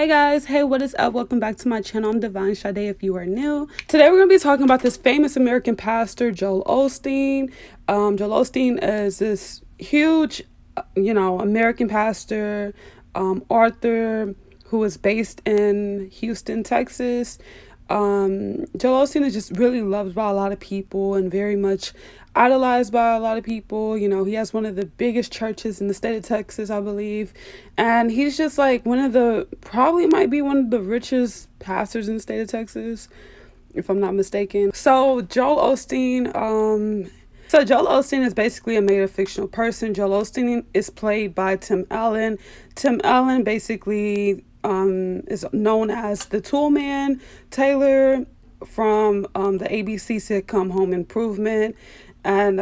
Hey guys, hey, what is up? Welcome back to my channel. I'm Divine Sade if you are new. Today we're going to be talking about this famous American pastor, Joel Osteen. Joel Osteen is this huge, American pastor, author who is based in Houston, Texas. Joel Osteen is just really loved by a lot of people and very much idolized by a lot of people. You know, he has one of the biggest churches in the state of Texas, I believe. And he's just like probably might be one of the richest pastors in the state of Texas, if I'm not mistaken. Joel Osteen is basically a made-up fictional person. Joel Osteen is played by Tim Allen. Tim Allen basically is known as the Tool Man Taylor from the ABC sitcom Home Improvement. And,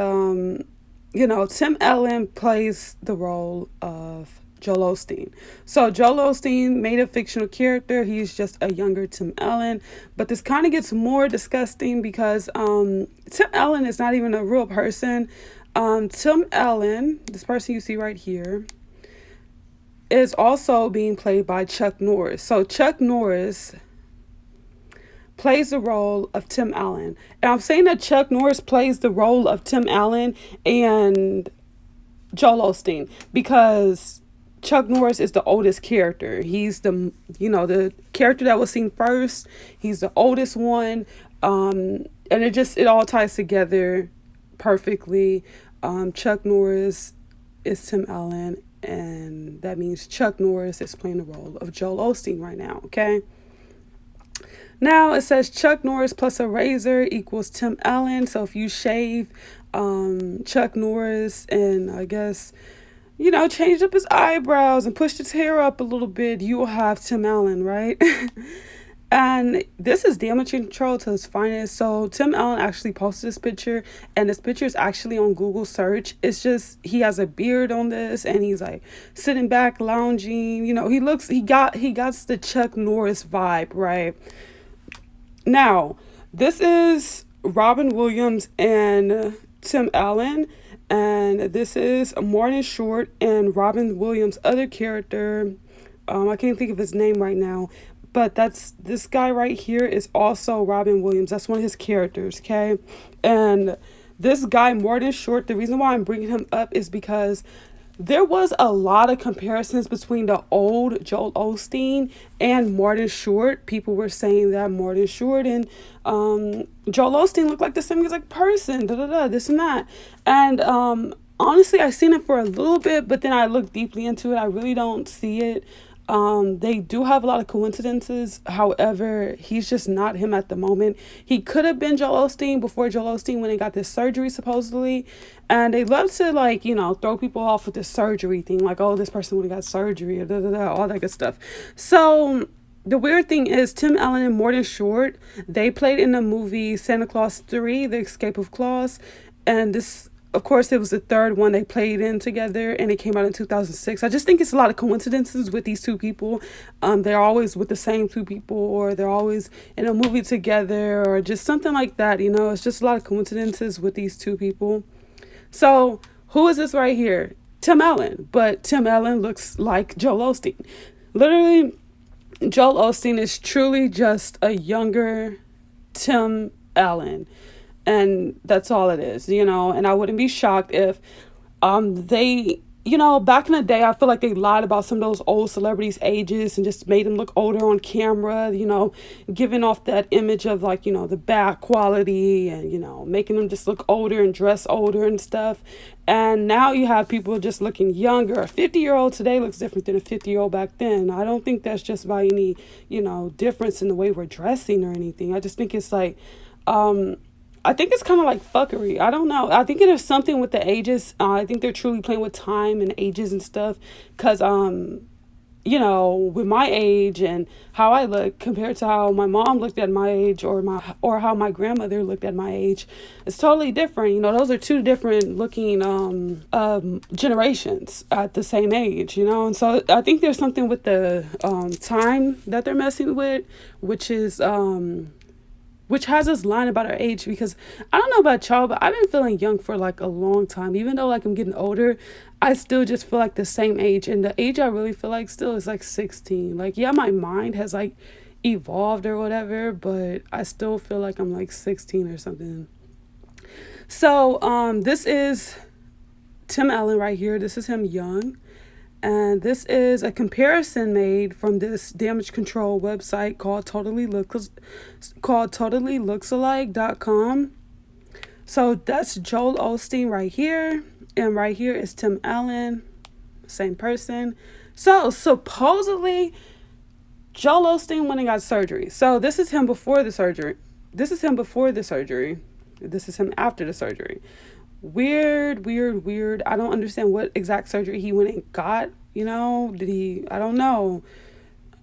Tim Allen plays the role of Joel Osteen. So Joel Osteen made a fictional character. He's just a younger Tim Allen. But this kind of gets more disgusting because Tim Allen is not even a real person. Tim Allen, this person you see right here, is also being played by Chuck Norris. So Chuck Norris plays the role of Tim Allen. And I'm saying that Chuck Norris plays the role of Tim Allen and Joel Osteen because Chuck Norris is the oldest character. He's the character that was seen first. He's the oldest one. And it all ties together perfectly. Chuck Norris is Tim Allen, and that means Chuck Norris is playing the role of Joel Osteen right now, okay? Now it says Chuck Norris plus a razor equals Tim Allen. So if you shave Chuck Norris and I guess, changed up his eyebrows and pushed his hair up a little bit, you will have Tim Allen, right? And this is damage control to his finest. So Tim Allen actually posted this picture, and this picture is actually on Google search. It's just he has a beard on this, and he's like sitting back, lounging. He got the Chuck Norris vibe, right? Now, this is Robin Williams and Tim Allen, and this is Martin Short and Robin Williams' other character. I can't think of his name right now, but this guy right here is also Robin Williams. That's one of his characters, okay? And this guy, Martin Short, the reason why I'm bringing him up is because there was a lot of comparisons between the old Joel Osteen and Martin Short. People were saying that Martin Short and Joel Osteen look like the same exact person, this and that. And honestly, I seen it for a little bit, but then I looked deeply into it. I really don't see it. They do have a lot of coincidences. However, he's just not him at the moment. He could have been Joel Osteen before Joel Osteen when he got this surgery, supposedly. And they love to, throw people off with this surgery thing. Like, oh, this person would have got surgery, or all that good stuff. So the weird thing is Tim Allen and Martin Short, they played in the movie Santa Claus 3, The Escape of Claus. And this, of course, it was the third one they played in together, and it came out in 2006. I just think it's a lot of coincidences with these two people. They're always with the same two people, or they're always in a movie together, or just something like that. It's just a lot of coincidences with these two people. So who is this right here? Tim Allen. But Tim Allen looks like Joel Osteen. Literally, Joel Osteen is truly just a younger Tim Allen. And that's all it is, and I wouldn't be shocked if they, back in the day, I feel like they lied about some of those old celebrities' ages and just made them look older on camera, giving off that image of the bad quality and, making them just look older and dress older and stuff. And now you have people just looking younger. A 50-year-old today looks different than a 50-year-old back then. I don't think that's just by any, difference in the way we're dressing or anything. I just think it's like, I think it's kind of like fuckery. I don't know. I think it is something with the ages. I think they're truly playing with time and ages and stuff. Because, with my age and how I look compared to how my mom looked at my age or how my grandmother looked at my age, it's totally different. Those are two different looking generations at the same age, And so I think there's something with the time that they're messing with, which is which has us lying about our age, because I don't know about y'all, but I've been feeling young for like a long time. Even though like I'm getting older, I still just feel like the same age. And the age I really feel like still is like 16. Like, yeah, my mind has like evolved or whatever, but I still feel like I'm like 16 or something. So this is Tim Allen right here. This is him young. And this is a comparison made from this damage control website called TotallyLooksAlike.com. So that's Joel Osteen right here. And right here is Tim Allen, same person. So supposedly Joel Osteen went and got surgery. So this is him before the surgery. This is him before the surgery. This is him after the surgery. Weird. I don't understand what exact surgery he went and got. You know, did he? I don't know.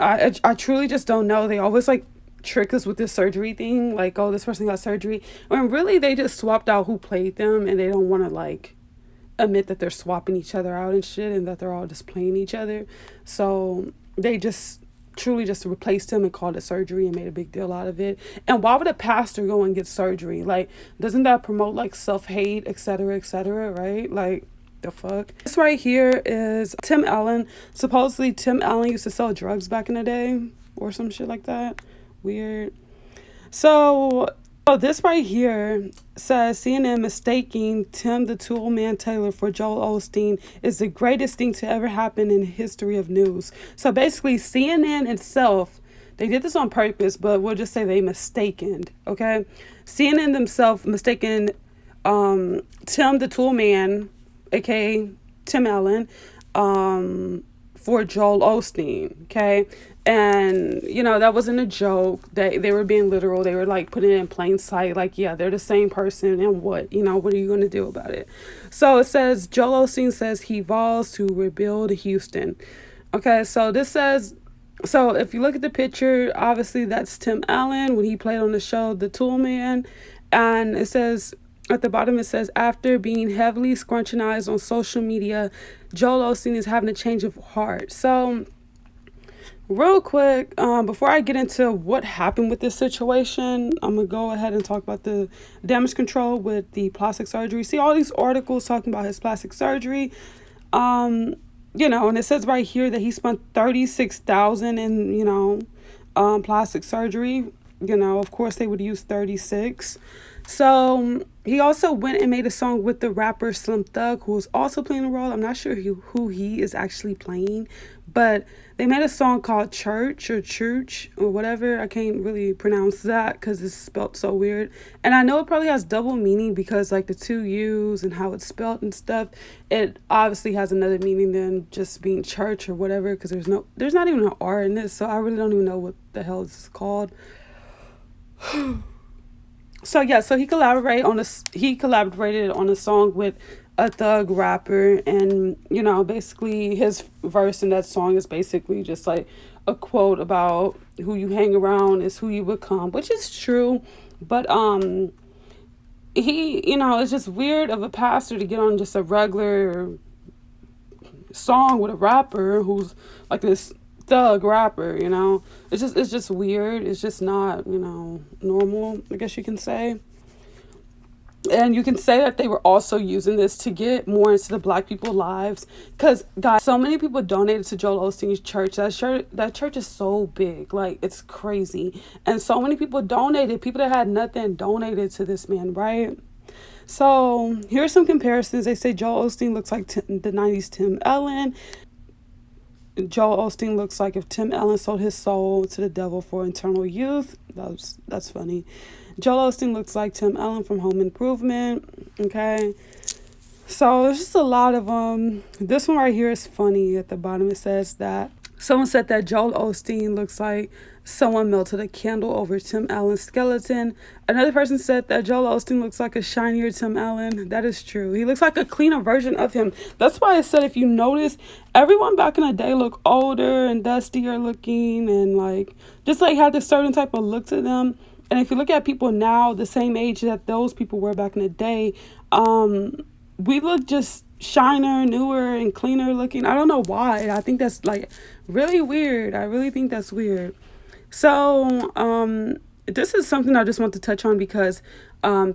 I truly just don't know. They always like trick us with this surgery thing. Like, oh, this person got surgery. When really they just swapped out who played them, and they don't want to like admit that they're swapping each other out and shit, and that they're all just playing each other. So they just truly just replaced him and called it surgery and made a big deal out of it. And why would a pastor go and get surgery? Like, doesn't that promote like self-hate, etc., right? Like, the fuck. This right here is Tim Allen. Supposedly Tim Allen used to sell drugs back in the day or some shit like that. Weird. So this right here says CNN mistaking Tim the Tool Man Taylor for Joel Osteen is the greatest thing to ever happen in the history of news. So basically CNN itself, they did this on purpose, but we'll just say they mistaken, okay? CNN themselves mistaken Tim the Tool Man, aka Tim Allen, for Joel Osteen, okay? And, you know, that wasn't a joke. They were being literal. They were, like, putting it in plain sight. Like, yeah, they're the same person. And what? You know, what are you going to do about it? So it says, Joel Osteen says he vows to rebuild Houston. Okay, so this says, so if you look at the picture, obviously that's Tim Allen when he played on the show The Tool Man. And it says, at the bottom it says, after being heavily scrutinized on social media, Joel Osteen is having a change of heart. So real quick, before I get into what happened with this situation, I'm going to go ahead and talk about the damage control with the plastic surgery. See all these articles talking about his plastic surgery. You know, and it says right here that he spent $36,000 in, you know, plastic surgery. You know, of course they would use 36. So he also went and made a song with the rapper Slim Thug, who was also playing a role. I'm not sure who he is actually playing, but they made a song called Church or whatever. I can't really pronounce that because it's spelled so weird. And I know it probably has double meaning because like the two U's and how it's spelled and stuff. It obviously has another meaning than just being church or whatever, because there's not even an R in this. So I really don't even know what the hell this is called. So yeah, so he collaborated on a song with a thug rapper, and you know, basically his verse in that song is basically just like a quote about who you hang around is who you become, which is true. But he, you know, it's just weird of a pastor to get on just a regular song with a rapper who's like this thug rapper, you know. It's just weird. It's just not, you know, normal, I guess you can say. And you can say that they were also using this to get more into the black people's lives, because guys, so many people donated to Joel Osteen's church. That church is so big, like it's crazy. And so many people donated, people that had nothing donated to this man, right? So here's some comparisons. They say Joel Osteen looks like the 90s Tim Allen. Joel Osteen looks like if Tim Allen sold his soul to the devil for eternal youth. That's funny. Joel Osteen looks like Tim Allen from Home Improvement. Okay. So there's just a lot of them. This one right here is funny. At the bottom it says that someone said that Joel Osteen looks like someone melted a candle over Tim Allen's skeleton. Another person said that Joel Osteen looks like a shinier Tim Allen. That is true. He looks like a cleaner version of him. That's why I said, if you notice, everyone back in the day looked older and dustier looking, and like just like had this certain type of look to them. And if you look at people now, the same age that those people were back in the day, we look just shiner, newer, and cleaner looking. I don't know why. I think that's like really weird. I really think that's weird. So this is something I just want to touch on because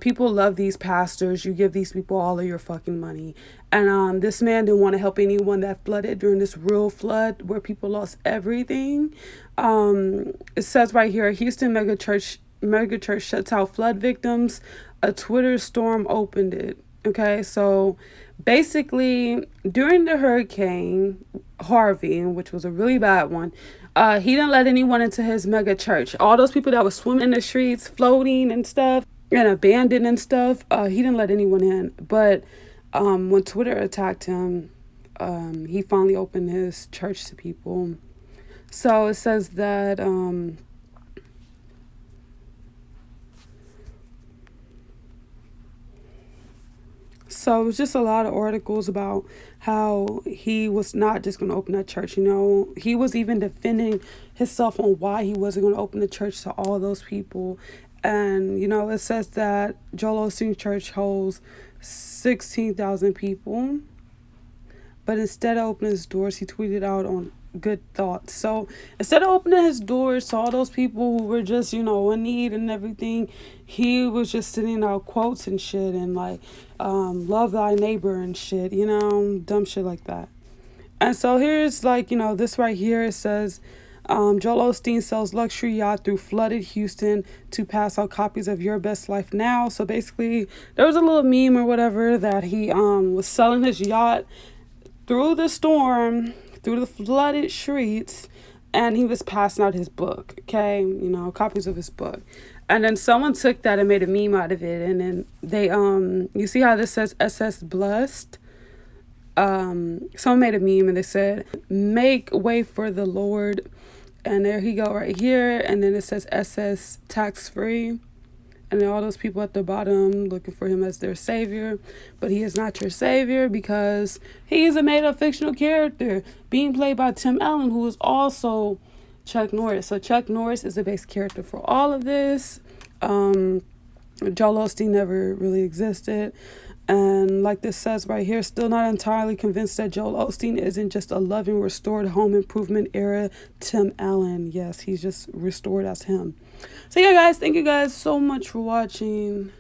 people love these pastors. You give these people all of your fucking money. And this man didn't want to help anyone that flooded during this real flood where people lost everything. It says right here, Houston megachurch shuts out flood victims. A Twitter storm opened it. Okay, so basically during the hurricane Harvey, which was a really bad one, he didn't let anyone into his mega church. All those people that were swimming in the streets, floating and stuff, and abandoned and stuff, he didn't let anyone in. But when Twitter attacked him, he finally opened his church to people. So it says that so it was just a lot of articles about how he was not just going to open that church. He was even defending himself on why he wasn't going to open the church to all those people. And, it says that Joel Osteen Church holds 16,000 people. But instead of opening his doors, he tweeted out on good thoughts. So instead of opening his doors to all those people who were just, in need and everything, he was just sending out quotes and shit and like, love thy neighbor and shit, dumb shit like that. And so here's like, this right here, it says, Joel Osteen sells luxury yacht through flooded Houston to pass out copies of Your Best Life Now. So basically, there was a little meme or whatever that he was selling his yacht through the storm, through the flooded streets, and he was passing out his book, okay? Copies of his book. And then someone took that and made a meme out of it, and then they, you see how this says SS Blessed? Someone made a meme and they said, make way for the Lord. And there he go right here, and then it says SS Tax Free. And then all those people at the bottom looking for him as their savior. But he is not your savior because he is a made-up fictional character being played by Tim Allen, who is also Chuck Norris. So Chuck Norris is the base character for all of this. Joel Osteen never really existed. And like this says right here, still not entirely convinced that Joel Osteen isn't just a loving, restored home improvement era Tim Allen. Yes, he's just restored as him. So yeah, guys, thank you guys so much for watching.